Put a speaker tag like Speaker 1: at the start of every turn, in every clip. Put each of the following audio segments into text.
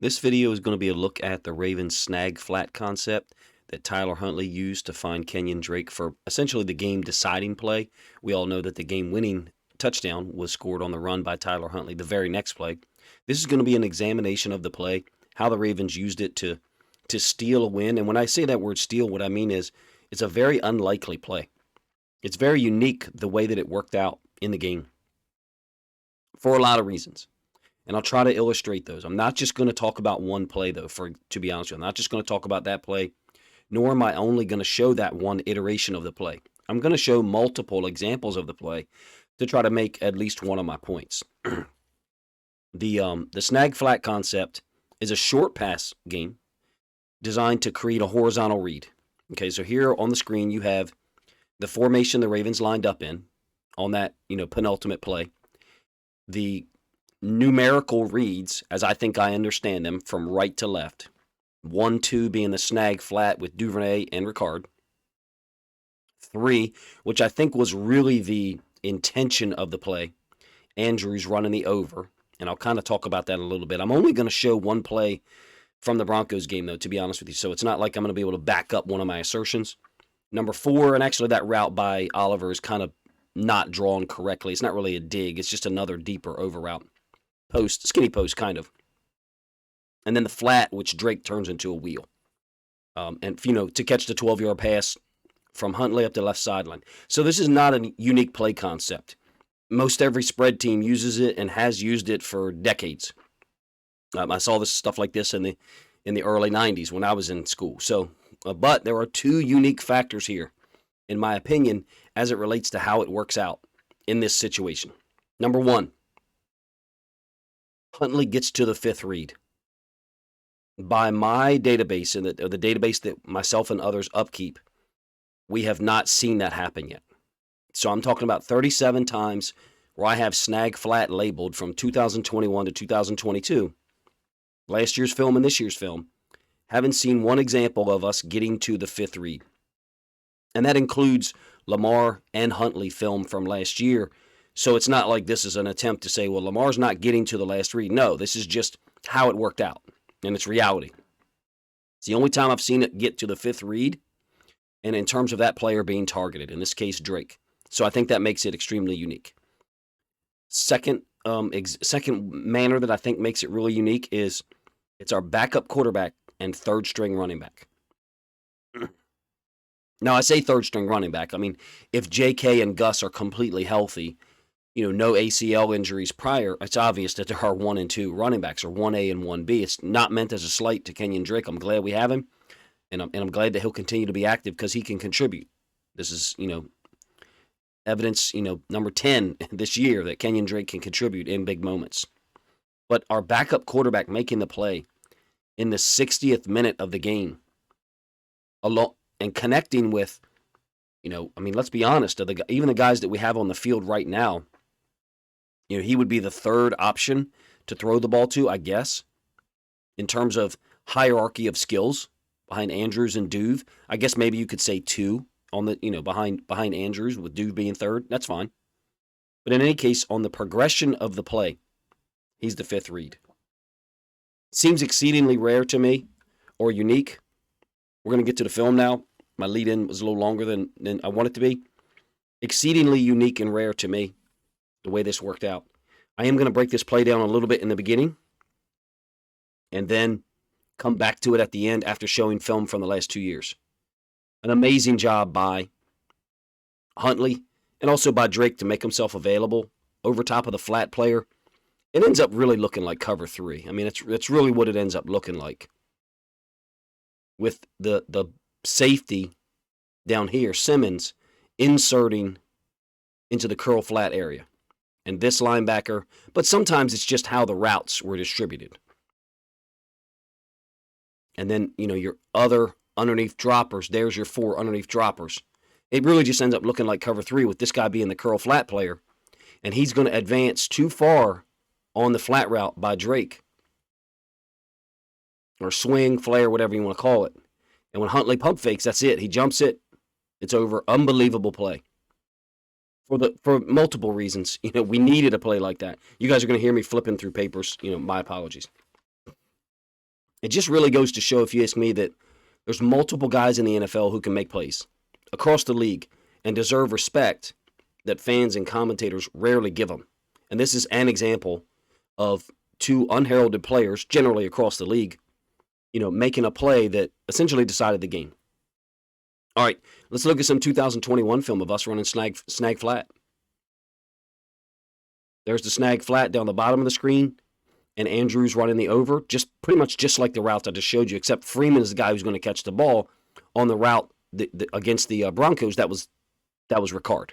Speaker 1: This video is going to be a look at the Ravens snag flat concept that Tyler Huntley used to find Kenyon Drake for essentially the game deciding play. We all know that the game winning touchdown was scored on the run by Tyler Huntley the very next play. This is going to be an examination of the play, how the Ravens used it to steal a win. And when I say that word steal, what I mean is it's a very unlikely play. It's very unique the way that it worked out in the game for a lot of reasons. And I'll try to illustrate those. I'm not just going to talk about one play, though, to be honest with you. I'm not just going to talk about that play, nor am I only going to show that one iteration of the play. I'm going to show multiple examples of the play to try to make at least one of my points. The snag flat concept is a short pass game designed to create a horizontal read. Okay, so here on the screen you have the formation the Ravens lined up in on that, penultimate play. The numerical reads, as I think I understand them, from right to left. 1-2 being the snag flat with Duvernay and Ricard. 3, which I think was really the intention of the play, Andrews running the over. And I'll kind of talk about that a little bit. I'm only going to show one play from the Broncos game, though, to be honest with you. So it's not like I'm going to be able to back up one of my assertions. Number 4, and actually that route by Oliver is kind of not drawn correctly. It's not really a dig. It's just another deeper over route. Post, skinny post, kind of. And then the flat, which Drake turns into a wheel. And, to catch the 12-yard pass from Huntley up the left sideline. So this is not a unique play concept. Most every spread team uses it and has used it for decades. I saw this stuff like this in the early 90s when I was in school. So, but there are two unique factors here, in my opinion, as it relates to how it works out in this situation. Number 1, Huntley gets to the 5th read. By my database, and the database that myself and others upkeep, we have not seen that happen yet. So I'm talking about 37 times where I have snag flat labeled from 2021 to 2022. Last year's film and this year's film. Haven't seen one example of us getting to the 5th read. And that includes Lamar and Huntley film from last year. So it's not like this is an attempt to say, well, Lamar's not getting to the last read. No, this is just how it worked out. And it's reality. It's the only time I've seen it get to the 5th read. And in terms of that player being targeted, in this case, Drake. So I think that makes it extremely unique. Second manner that I think makes it really unique is it's our backup quarterback and third string running back. Now, I say third string running back. I mean, if J.K. and Gus are completely healthy, no ACL injuries prior, it's obvious that there are 1 and 2 running backs, or 1A and 1B. It's not meant as a slight to Kenyon Drake. I'm glad we have him, and I'm glad that he'll continue to be active because he can contribute. This is, evidence, number 10 this year that Kenyon Drake can contribute in big moments. But our backup quarterback making the play in the 60th minute of the game, and connecting with, let's be honest, even the guys that we have on the field right now, he would be the third option to throw the ball to, I guess, in terms of hierarchy of skills behind Andrews and Duve. I guess maybe you could say 2 on the, behind Andrews, with Duve being third. That's fine. But in any case, on the progression of the play, he's the 5th read. Seems exceedingly rare to me, or unique. We're going to get to the film now. My lead-in was a little longer than I want it to be. Exceedingly unique and rare to me, the way this worked out. I am going to break this play down a little bit in the beginning, and then come back to it at the end after showing film from the last 2 years. An amazing job by Huntley and also by Drake to make himself available over top of the flat player. It ends up really looking like cover 3. I mean, it's really what it ends up looking like. With the safety down here, Simmons, inserting into the curl flat area. And this linebacker, but sometimes it's just how the routes were distributed. And then, your other underneath droppers, there's your 4 underneath droppers. It really just ends up looking like cover 3 with this guy being the curl flat player. And he's going to advance too far on the flat route by Drake. Or swing, flare, whatever you want to call it. And when Huntley pump fakes, that's it. He jumps it. It's over. Unbelievable play. For multiple reasons. We needed a play like that. You guys are going to hear me flipping through papers. My apologies. It just really goes to show, if you ask me, that there's multiple guys in the NFL who can make plays across the league and deserve respect that fans and commentators rarely give them. And this is an example of two unheralded players, generally across the league, making a play that essentially decided the game. All right, let's look at some 2021 film of us running snag flat. There's the snag flat down the bottom of the screen, and Andrews running the over, just pretty much just like the route I just showed you, except Freeman is the guy who's going to catch the ball on the route against the Broncos. That was Ricard.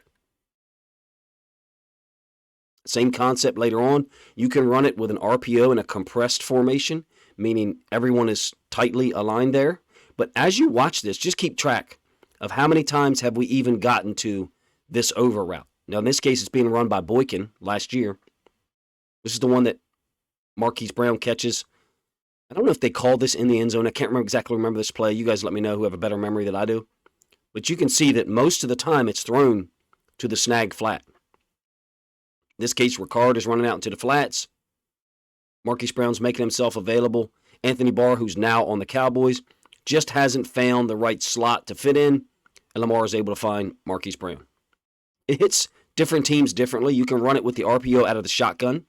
Speaker 1: Same concept later on. You can run it with an RPO in a compressed formation, meaning everyone is tightly aligned there. But as you watch this, just keep track of how many times have we even gotten to this over route. Now, in this case, it's being run by Boykin last year. This is the one that Marquise Brown catches. I don't know if they called this in the end zone. I can't exactly remember this play. You guys let me know who have a better memory than I do. But you can see that most of the time it's thrown to the snag flat. In this case, Ricard is running out into the flats. Marquise Brown's making himself available. Anthony Barr, who's now on the Cowboys, just hasn't found the right slot to fit in, and Lamar is able to find Marquise Brown. It hits different teams differently. You can run it with the RPO out of the shotgun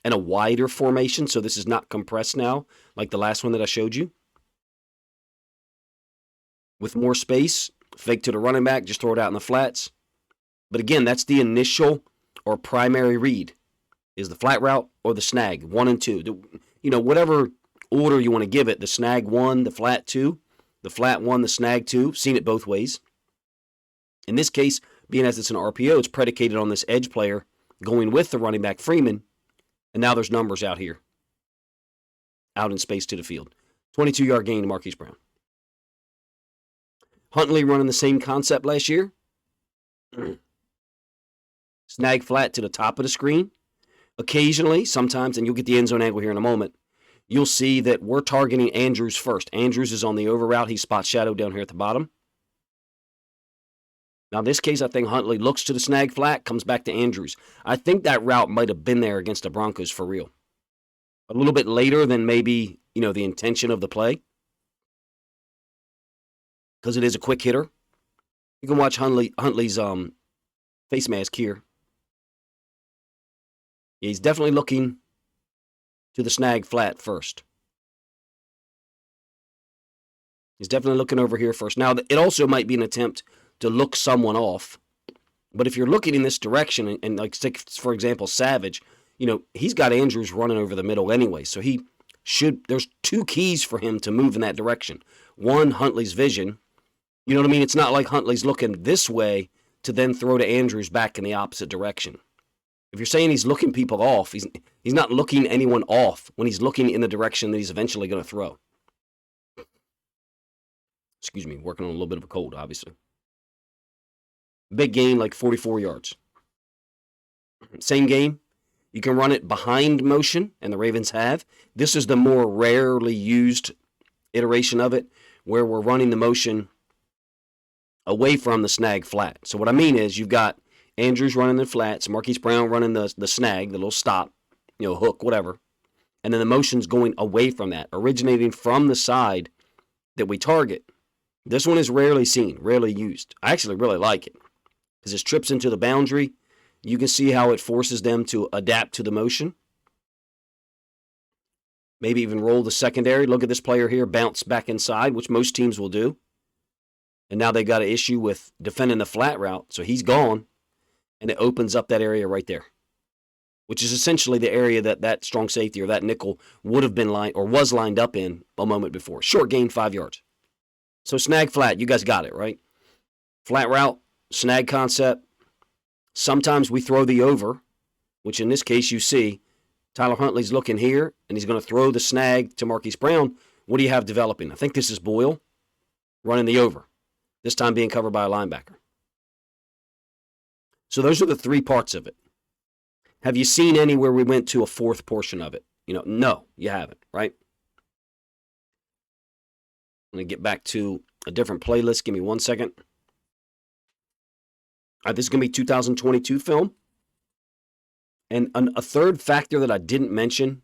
Speaker 1: and a wider formation, so this is not compressed now like the last one that I showed you. With more space, fake to the running back, just throw it out in the flats. But again, that's the initial or primary read, is the flat route or the snag, 1 and 2. Whatever order you want to give it, the snag 1, the flat 2, the flat 1, the snag 2. Seen it both ways. In this case, being as it's an RPO, it's predicated on this edge player going with the running back Freeman, and now there's numbers out here, out in space to the field. 22-yard gain to Marquise Brown. Huntley running the same concept last year. Snag flat to the top of the screen. Occasionally, sometimes, and you'll get the end zone angle here in a moment, you'll see that we're targeting Andrews first. Andrews is on the over route. He's spot shadowed down here at the bottom. Now, in this case, I think Huntley looks to the snag flat, comes back to Andrews. I think that route might have been there against the Broncos for real. A little bit later than maybe, the intention of the play, because it is a quick hitter. You can watch Huntley's face mask here. Yeah, he's definitely looking to the snag flat first. He's definitely looking over here first. Now, it also might be an attempt to look someone off. But if you're looking in this direction, and like, for example, Savage, he's got Andrews running over the middle anyway. So there's two keys for him to move in that direction. One, Huntley's vision. You know what I mean? It's not like Huntley's looking this way to then throw to Andrews back in the opposite direction. If you're saying he's looking people off, he's not looking anyone off when he's looking in the direction that he's eventually going to throw. Excuse me, working on a little bit of a cold, obviously. Big gain, like 44 yards. Same game. You can run it behind motion, and the Ravens have. This is the more rarely used iteration of it, where we're running the motion away from the snag flat. So what I mean is you've got Andrews running the flats, Marquise Brown running the snag, the little stop, hook, whatever. And then the motion's going away from that, originating from the side that we target. This one is rarely seen, rarely used. I actually really like it because it trips into the boundary. You can see how it forces them to adapt to the motion. Maybe even roll the secondary. Look at this player here, bounce back inside, which most teams will do. And now they got an issue with defending the flat route, so he's gone. And it opens up that area right there, which is essentially the area that strong safety or that nickel would have been was lined up in a moment before. Short gain, 5 yards. So snag flat, you guys got it, right? Flat route, snag concept. Sometimes we throw the over, which in this case you see Tyler Huntley's looking here, and he's going to throw the snag to Marquise Brown. What do you have developing? I think this is Boyle running the over, this time being covered by a linebacker. So those are the three parts of it. Have you seen anywhere we went to a fourth portion of it? No, you haven't, right? I'm going to get back to a different playlist. Give me 1 second. All right, this is going to be 2022 film. And a third factor that I didn't mention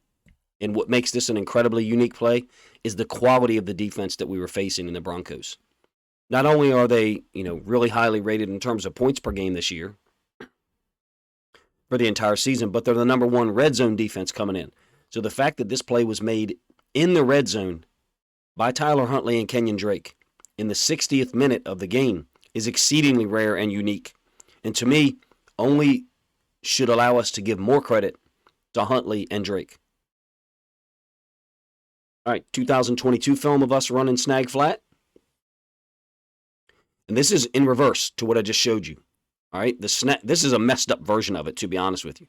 Speaker 1: And what makes this an incredibly unique play is the quality of the defense that we were facing in the Broncos. Not only are they, really highly rated in terms of points per game this year for the entire season, but they're the number one red zone defense coming in. So the fact that this play was made in the red zone by Tyler Huntley and Kenyon Drake in the 60th minute of the game is exceedingly rare and unique. And to me, only should allow us to give more credit to Huntley and Drake. All right, 2022 film of us running snag flat. And this is in reverse to what I just showed you. All right, this is a messed up version of it, to be honest with you.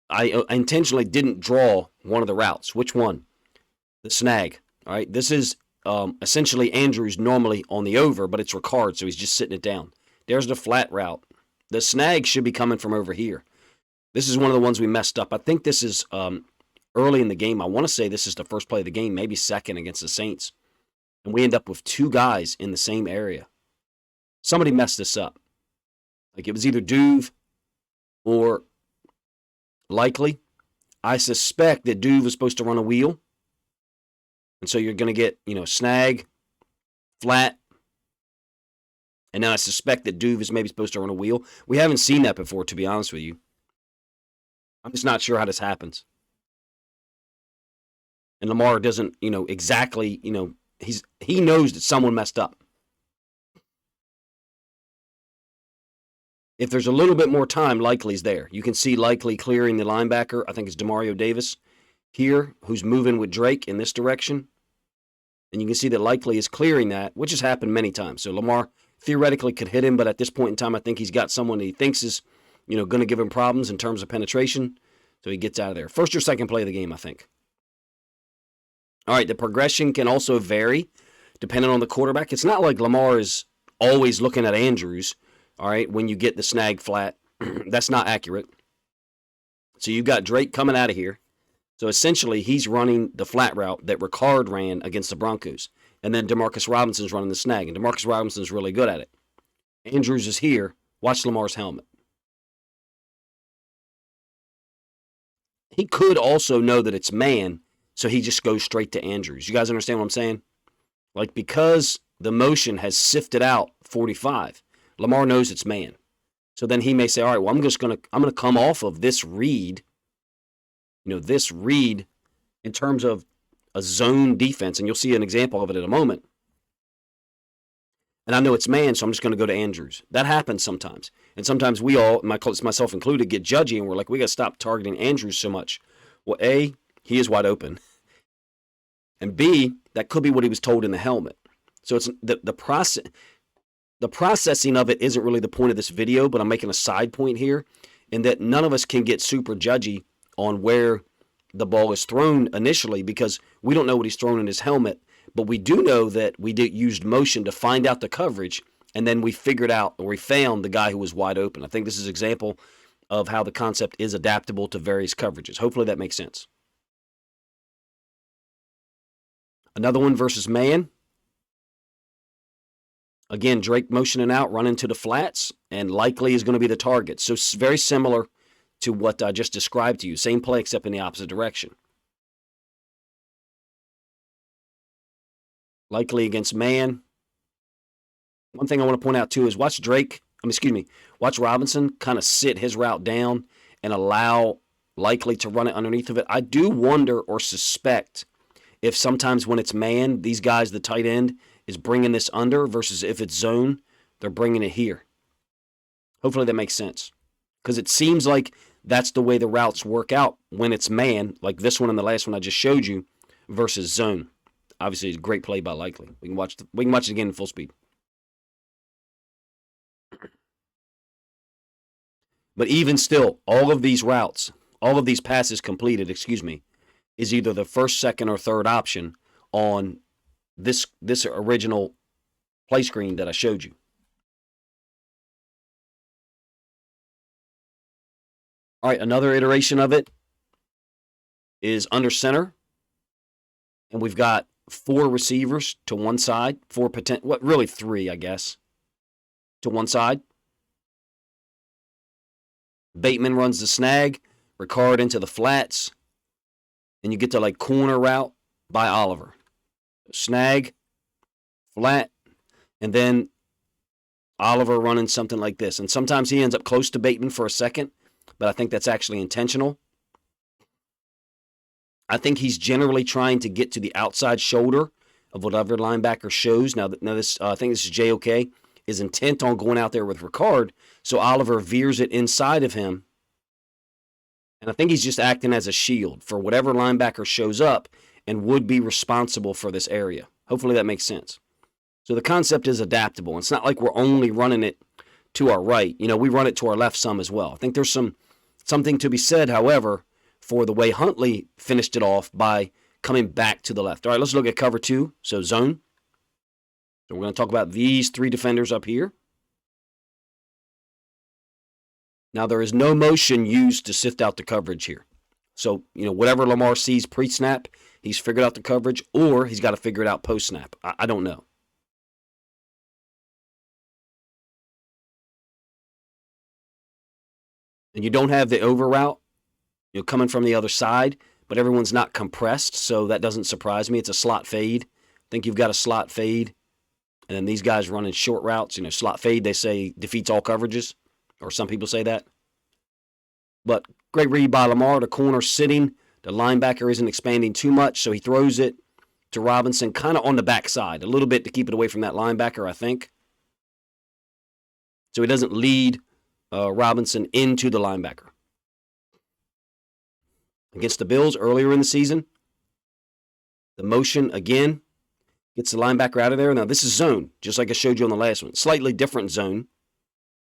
Speaker 1: I intentionally didn't draw one of the routes. Which one? The snag. All right, this is essentially Andrews normally on the over, but it's Ricard, so he's just sitting it down. There's the flat route. The snag should be coming from over here. This is one of the ones we messed up. I think this is early in the game. I want to say this is the first play of the game, maybe second against the Saints. And we end up with two guys in the same area. Somebody messed this up. Like it was either Duve or Likely. I suspect that Duve was supposed to run a wheel. And so you're going to get, snag, flat. And then I suspect that Duve is maybe supposed to run a wheel. We haven't seen that before, to be honest with you. I'm just not sure how this happens. And Lamar doesn't, exactly, he knows that someone messed up. If there's a little bit more time, Likely's there. You can see Likely clearing the linebacker. I think it's Demario Davis here, who's moving with Drake in this direction. And you can see that Likely is clearing that, which has happened many times. So Lamar theoretically could hit him, but at this point in time, I think he's got someone that he thinks is, going to give him problems in terms of penetration. So he gets out of there. First or second play of the game, I think. All right, the progression can also vary depending on the quarterback. It's not like Lamar is always looking at Andrews. All right, when you get the snag flat, that's not accurate. So you've got Drake coming out of here. So essentially, he's running the flat route that Ricard ran against the Broncos. And then Demarcus Robinson's running the snag. And Demarcus Robinson's really good at it. Andrews is here. Watch Lamar's helmet. He could also know that it's man, so he just goes straight to Andrews. You guys understand what I'm saying? Like, because the motion has sifted out 45, Lamar knows it's man. So then he may say, all right, well, I'm going to come off of this read, this read in terms of a zone defense, and you'll see an example of it in a moment. And I know it's man, so I'm just going to go to Andrews. That happens sometimes. And sometimes we all, myself included, get judgy, and we're like, we got to stop targeting Andrews so much. Well, A, he is wide open. And B, that could be what he was told in the helmet. So it's the process. The processing of it isn't really the point of this video, but I'm making a side point here in that none of us can get super judgy on where the ball is thrown initially because we don't know what he's thrown in his helmet, but we do know that we used motion to find out the coverage, and then we figured out or we found the guy who was wide open. I think this is an example of how the concept is adaptable to various coverages. Hopefully that makes sense. Another one versus man. Again, Drake motioning out, running to the flats, and Likely is going to be the target. So very similar to what I just described to you. Same play except in the opposite direction. Likely against man. One thing I want to point out too is watch watch Robinson kind of sit his route down and allow Likely to run it underneath of it. I do wonder or suspect if sometimes when it's man, these guys, the tight end, is bringing this under versus if it's zone, they're bringing it here. Hopefully that makes sense. Because it seems like that's the way the routes work out when it's man, like this one and the last one I just showed you, versus zone. Obviously, it's a great play by Likely. We can watch it again in full speed. But even still, all of these routes, all of these passes completed, is either the first, second, or third option on this original play screen that I showed you. All right, another iteration of it is under center. And we've got 4 receivers to one side, 3, I guess, to one side. Bateman runs the snag, Ricard into the flats. and you get to like corner route by Oliver. Snag, flat, and then Oliver running something like this. And sometimes he ends up close to Bateman for a second, but I think that's actually intentional. I think he's generally trying to get to the outside shoulder of whatever linebacker shows. Now this I think this is JOK, is intent on going out there with Ricard, so Oliver veers it inside of him. And I think he's just acting as a shield for whatever linebacker shows up and would be responsible for this area. Hopefully that makes sense. So the concept is adaptable. It's not like we're only running it to our right. We run it to our left some as well. I think there's something to be said, however, for the way Huntley finished it off by coming back to the left. All right, let's look at cover 2, so zone. So we're going to talk about these 3 defenders up here. Now, there is no motion used to sift out the coverage here. So, whatever Lamar sees pre-snap, he's figured out the coverage, or he's got to figure it out post-snap. I don't know. And you don't have the over route, coming from the other side, but everyone's not compressed, so that doesn't surprise me. It's a slot fade. I think you've got a slot fade. And then these guys running short routes. Slot fade, they say, defeats all coverages, or some people say that. But great read by Lamar. The corner sitting. The linebacker isn't expanding too much, so he throws it to Robinson kind of on the backside, a little bit to keep it away from that linebacker, I think. So he doesn't lead Robinson into the linebacker. Against the Bills earlier in the season, the motion again gets the linebacker out of there. Now, this is zone, just like I showed you on the last one. Slightly different zone.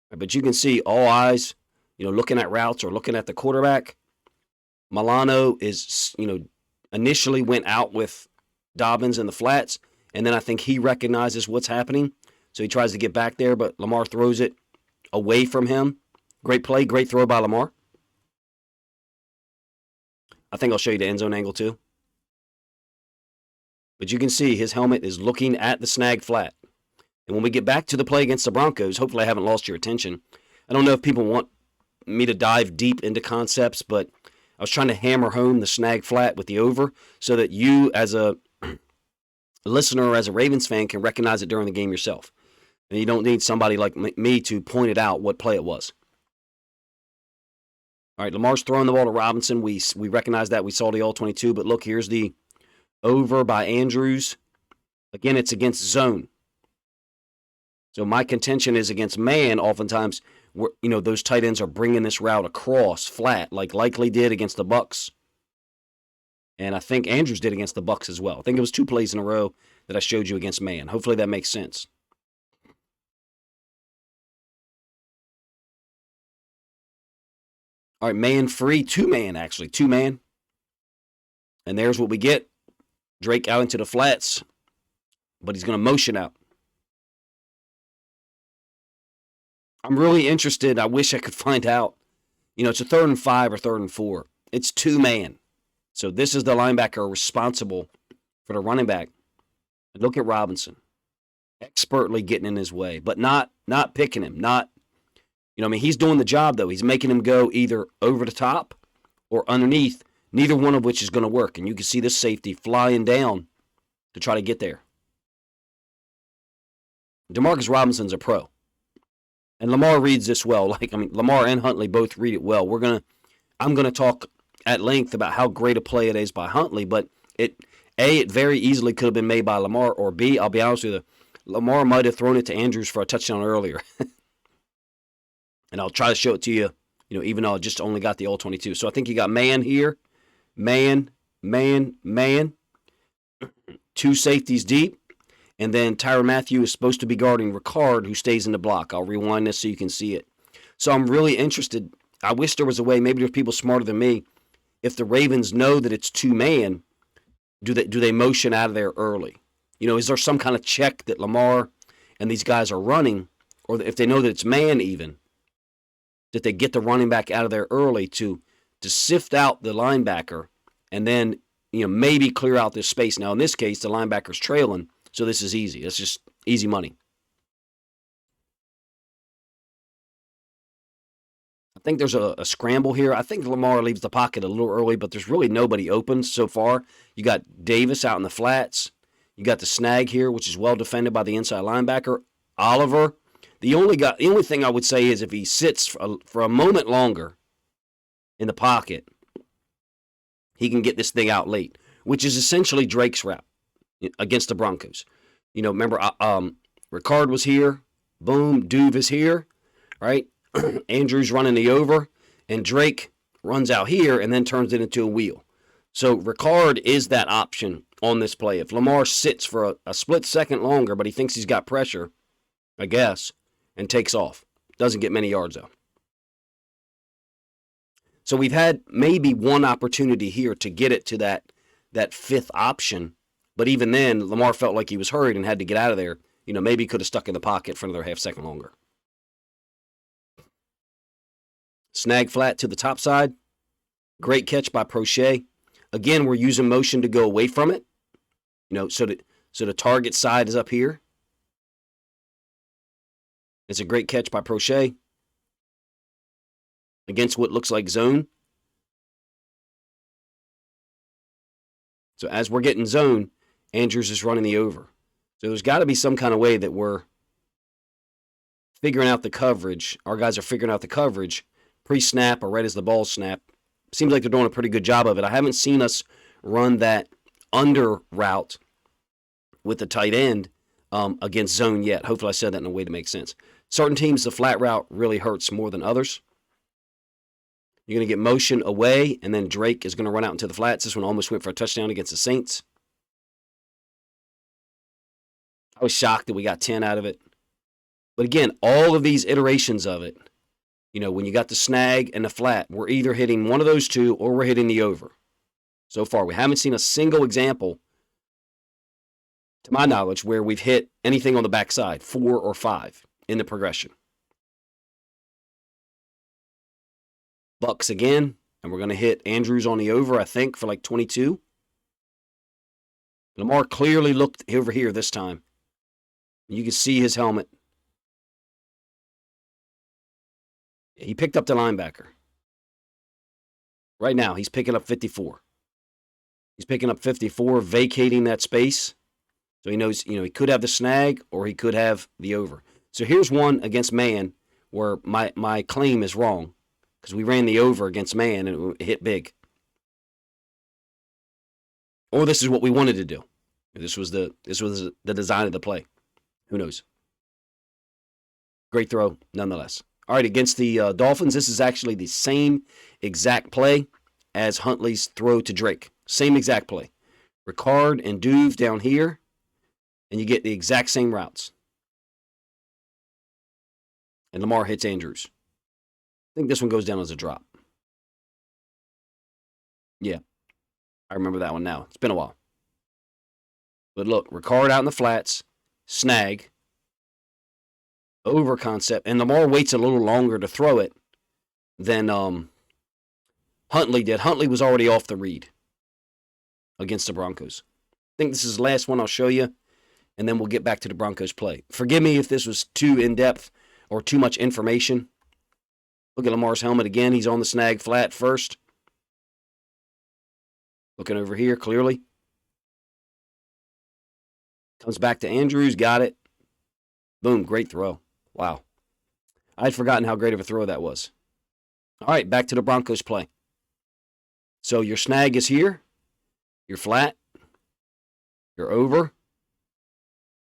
Speaker 1: But you can see all eyes, looking at routes or looking at the quarterback. Milano is, initially went out with Dobbins in the flats, and then I think he recognizes what's happening. So he tries to get back there, but Lamar throws it away from him. Great play, great throw by Lamar. I think I'll show you the end zone angle too. But you can see his helmet is looking at the snag flat. And when we get back to the play against the Broncos, hopefully I haven't lost your attention. I don't know if people want me to dive deep into concepts, but I was trying to hammer home the snag flat with the over so that you as a listener or as a Ravens fan can recognize it during the game yourself. And you don't need somebody like me to point it out what play it was. All right, Lamar's throwing the ball to Robinson. We recognize that. We saw the all-22, but look, here's the over by Andrews. Again, it's against zone. So my contention is against man. Oftentimes, those tight ends are bringing this route across flat, like Likely did against the Bucs. And I think Andrews did against the Bucs as well. I think it was 2 plays in a row that I showed you against man. Hopefully that makes sense. All right, man free, 2-man actually, 2-man. And there's what we get. Drake out into the flats, but he's going to motion out. I'm really interested. I wish I could find out. It's a 3rd and 5 or 3rd and 4. It's 2-man. So this is the linebacker responsible for the running back. And look at Robinson. Expertly getting in his way, but not picking him. He's doing the job, though. He's making him go either over the top or underneath, neither one of which is going to work. And you can see this safety flying down to try to get there. Demarcus Robinson's a pro. And Lamar reads this well. Lamar and Huntley both read it well. I'm going to talk at length about how great a play it is by Huntley, but it very easily could have been made by Lamar, or B, I'll be honest with you, Lamar might have thrown it to Andrews for a touchdown earlier. And I'll try to show it to you, even though I just only got the all-22. So I think you got man here, man, 2 safeties deep, and then Tyrann Mathieu is supposed to be guarding Ricard, who stays in the block. I'll rewind this so you can see it. So I'm really interested. I wish there was a way, maybe there's people smarter than me, if the Ravens know that it's 2-man, do they motion out of there early? Is there some kind of check that Lamar and these guys are running, or if they know that it's man even, that they get the running back out of there early to sift out the linebacker and then, maybe clear out this space. Now, in this case, the linebacker's trailing, so this is easy. It's just easy money. I think there's a scramble here. I think Lamar leaves the pocket a little early, but there's really nobody open so far. You got Davis out in the flats. You got the snag here, which is well defended by the inside linebacker. Oliver. The only thing I would say is if he sits for a moment longer in the pocket, he can get this thing out late, which is essentially Drake's route against the Broncos. Remember, Ricard was here. Boom, Duve is here, right? Andrews running the over, and Drake runs out here and then turns it into a wheel. So Ricard is that option on this play. If Lamar sits for a split second longer, but he thinks he's got pressure, I guess, and takes off. Doesn't get many yards, though. So we've had maybe one opportunity here to get it to that fifth option, but even then, Lamar felt like he was hurried and had to get out of there. Maybe he could have stuck in the pocket for another half second longer. Snag flat to the top side. Great catch by Prochet. Again, we're using motion to go away from it. So the target side is up here. It's a great catch by Prochet against what looks like zone. So as we're getting zone, Andrews is running the over. So there's got to be some kind of way that we're figuring out the coverage. Our guys are figuring out the coverage pre-snap or right as the ball snap. Seems like they're doing a pretty good job of it. I haven't seen us run that under route with the tight end against zone yet. Hopefully I said that in a way to make sense. Certain teams, the flat route really hurts more than others. You're going to get motion away, and then Drake is going to run out into the flats. This one almost went for a touchdown against the Saints. I was shocked that we got 10 out of it. But again, all of these iterations of it, when you got the snag and the flat, we're either hitting one of those two or we're hitting the over. So far, we haven't seen a single example, to my knowledge, where we've hit anything on the backside, 4 or 5 in the progression. Bucks again, and we're going to hit Andrews on the over, I think, for like 22. Lamar clearly looked over here this time. You can see his helmet. He picked up the linebacker. Right now, he's picking up 54. He's picking up 54, vacating that space. So he knows, he could have the snag or he could have the over. So here's one against man where my claim is wrong because we ran the over against man and it hit big. Or this is what we wanted to do. This was the design of the play. Who knows? Great throw, nonetheless. All right, against the Dolphins, this is actually the same exact play as Huntley's throw to Drake. Same exact play. Ricard and Duve down here, and you get the exact same routes. And Lamar hits Andrews. I think this one goes down as a drop. Yeah, I remember that one now. It's been a while. But look, Ricard out in the flats, snag, over concept, and Lamar waits a little longer to throw it than Huntley did. Huntley was already off the read against the Broncos. I think this is the last one I'll show you, and then we'll get back to the Broncos play. Forgive me if this was too in-depth or too much information. Look at Lamar's helmet again. He's on the snag flat first. Looking over here clearly. Comes back to Andrews. Got it. Boom. Great throw. Wow. I'd forgotten how great of a throw that was. All right, back to the Broncos play. So your snag is here. You're flat. You're over.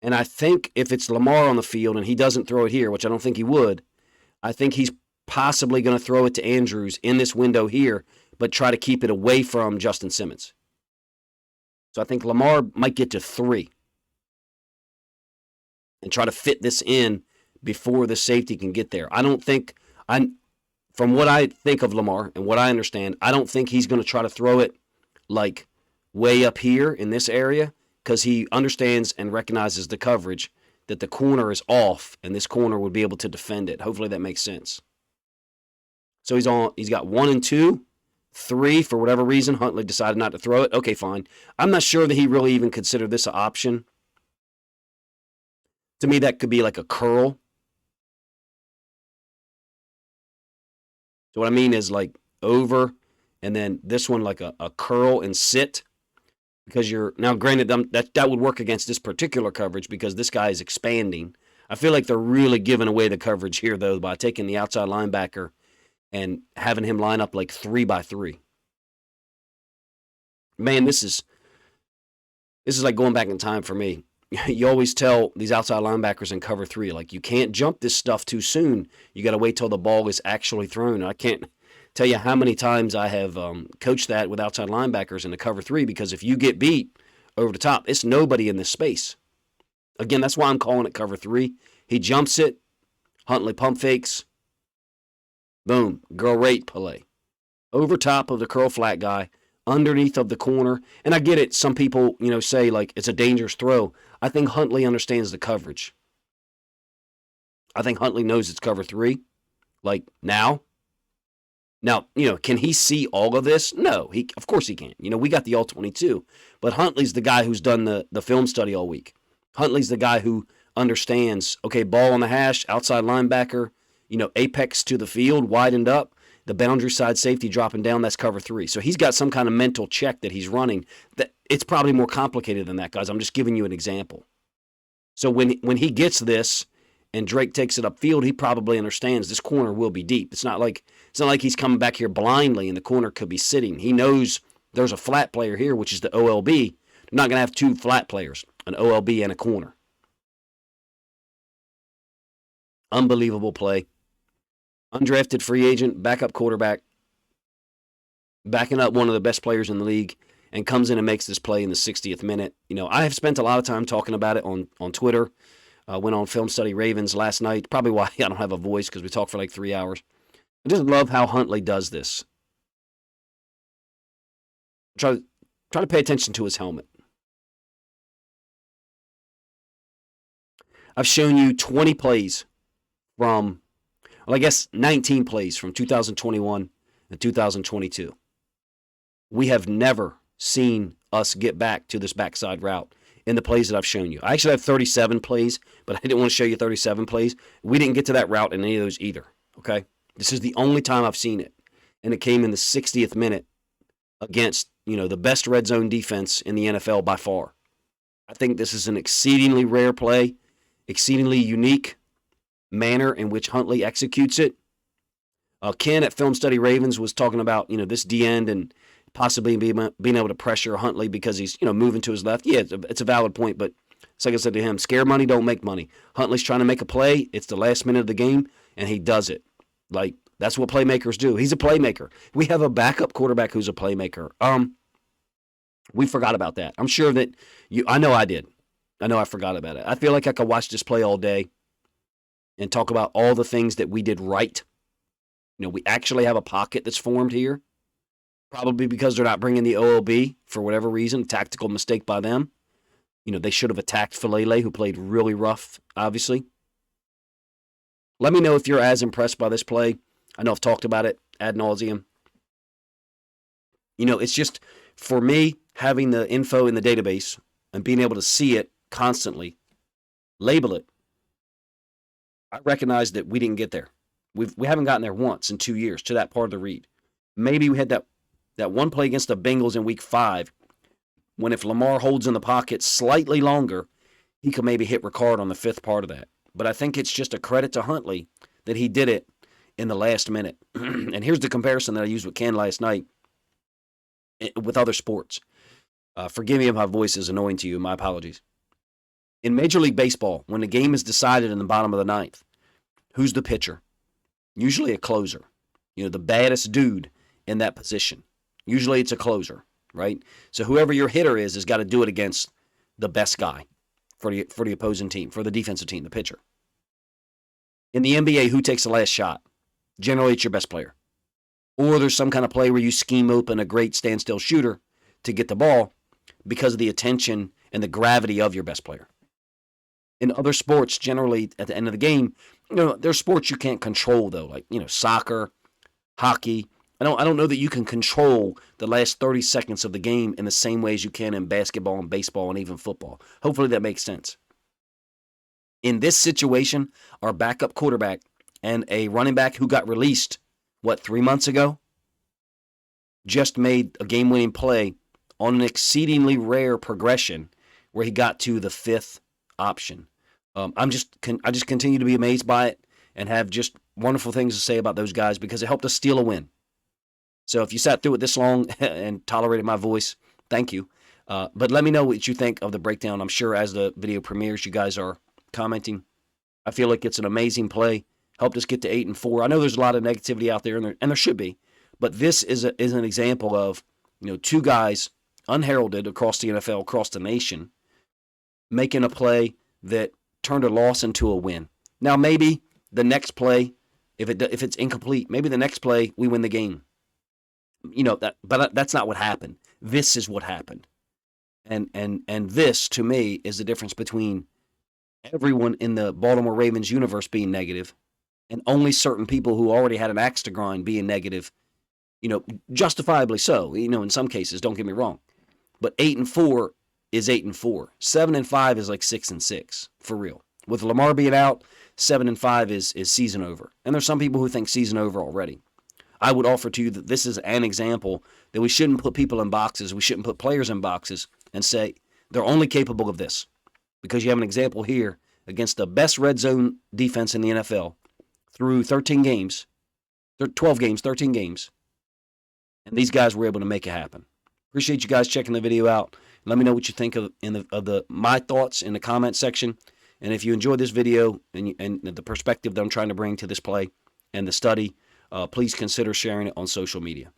Speaker 1: And I think if it's Lamar on the field and he doesn't throw it here, which I don't think he would, I think he's possibly going to throw it to Andrews in this window here, but try to keep it away from Justin Simmons. So I think Lamar might get to 3 and try to fit this in before the safety can get there. I don't think, from what I think of Lamar and what I understand, I don't think he's going to try to throw it like way up here in this area because he understands and recognizes the coverage that the corner is off and this corner would be able to defend it. Hopefully that makes sense. So he's got 1 and 2, 3 for whatever reason. Huntley decided not to throw it. Okay, fine. I'm not sure that he really even considered this an option. To me, that could be like a curl. So what I mean is like over, and then this one like a curl and sit, because you're now granted that would work against this particular coverage because this guy is expanding. I feel like they're really giving away the coverage here though by taking the outside linebacker and having him line up like 3-by-3. Man, this is like going back in time for me. You always tell these outside linebackers in cover 3, like, you can't jump this stuff too soon. You got to wait till the ball is actually thrown. I can't tell you how many times I have coached that with outside linebackers in the cover 3, because if you get beat over the top, it's nobody in this space. Again, that's why I'm calling it cover 3. He jumps it. Huntley pump fakes. Boom. Great play. Over top of the curl flat guy, underneath of the corner. And I get it. Some people, say like it's a dangerous throw. I think Huntley understands the coverage. I think Huntley knows it's cover 3. Like now, can he see all of this? No, of course he can't. We got the all-22. But Huntley's the guy who's done the film study all week. Huntley's the guy who understands, okay, ball on the hash, outside linebacker, apex to the field, widened up. The boundary side safety dropping down, that's cover 3. So he's got some kind of mental check that he's running. That it's probably more complicated than that, guys. I'm just giving you an example. So when he gets this and Drake takes it upfield, he probably understands this corner will be deep. It's not like he's coming back here blindly and the corner could be sitting. He knows there's a flat player here, which is the OLB. They're not going to have 2 flat players, an OLB and a corner. Unbelievable play. Undrafted free agent, backup quarterback, backing up one of the best players in the league, and comes in and makes this play in the 60th minute. I have spent a lot of time talking about it on Twitter. Went on Film Study Ravens last night. Probably why I don't have a voice, because we talked for like 3 hours. I just love how Huntley does this. Try to pay attention to his helmet. I've shown you 20 plays from, 19 plays from 2021 and 2022. We have never seen us get back to this backside route in the plays that I've shown you. I actually have 37 plays, but I didn't want to show you 37 plays. We didn't get to that route in any of those either, okay? This is the only time I've seen it, and it came in the 60th minute against, the best red zone defense in the NFL by far. I think this is an exceedingly rare play, exceedingly unique manner in which Huntley executes it. Ken at Film Study Ravens was talking about, this D-end and possibly being able to pressure Huntley because he's, moving to his left. Yeah, it's a valid point, but it's like I said to him, scare money, don't make money. Huntley's trying to make a play. It's the last minute of the game, and he does it. Like, that's what playmakers do. He's a playmaker. We have a backup quarterback who's a playmaker. We forgot about that. I'm sure that I know I did. I know I forgot about it. I feel like I could watch this play all day and talk about all the things that we did right. We actually have a pocket that's formed here. Probably because they're not bringing the OLB for whatever reason. Tactical mistake by them. They should have attacked Falele, who played really rough, obviously. Let me know if you're as impressed by this play. I know I've talked about it ad nauseum. It's just, for me, having the info in the database and being able to see it constantly, label it, I recognize that we didn't get there. We haven't gotten there once in 2 years to that part of the read. Maybe we had that one play against the Bengals in week 5, when if Lamar holds in the pocket slightly longer, he could maybe hit Ricard on the 5th part of that. But I think it's just a credit to Huntley that he did it in the last minute. And here's the comparison that I used with Ken last night with other sports. Forgive me if my voice is annoying to you. My apologies. In Major League Baseball, when the game is decided in the bottom of the 9th, who's the pitcher? Usually a closer. The baddest dude in that position. Usually it's a closer, right? So whoever your hitter is got to do it against the best guy for the opposing team, for the defensive team, the pitcher. In the NBA, who takes the last shot? Generally, it's your best player. Or there's some kind of play where you scheme open a great standstill shooter to get the ball because of the attention and the gravity of your best player. In other sports, generally, at the end of the game, there's sports you can't control, though, like, soccer, hockey. I don't know that you can control the last 30 seconds of the game in the same way as you can in basketball and baseball and even football. Hopefully that makes sense. In this situation, our backup quarterback and a running back who got released 3 months ago, just made a game-winning play on an exceedingly rare progression where he got to the 5th option. I just continue to be amazed by it and have just wonderful things to say about those guys because it helped us steal a win. So if you sat through it this long and tolerated my voice, thank you. But let me know what you think of the breakdown. I'm sure as the video premieres, you guys are commenting. I feel like it's an amazing play. Helped us get to 8-4. I know there's a lot of negativity out there, and there should be. But this is an example of, two guys unheralded across the NFL, across the nation, making a play that turned a loss into a win. Now maybe the next play, if it's incomplete, maybe the next play we win the game. But that's not what happened. This is what happened. And this, to me, is the difference between everyone in the Baltimore Ravens universe being negative and only certain people who already had an axe to grind being negative, justifiably so, in some cases, don't get me wrong. But 8-4 is 8-4. 7-5 is like 6-6, for real. With Lamar being out, 7-5 is season over. And there's some people who think season over already. I would offer to you that this is an example that we shouldn't put people in boxes. We shouldn't put players in boxes and say they're only capable of this. Because you have an example here against the best red zone defense in the NFL through 13 games, 12 games, 13 games. And these guys were able to make it happen. Appreciate you guys checking the video out. Let me know what you think of my thoughts in the comment section. And if you enjoyed this video and the perspective that I'm trying to bring to this play and the study, please consider sharing it on social media.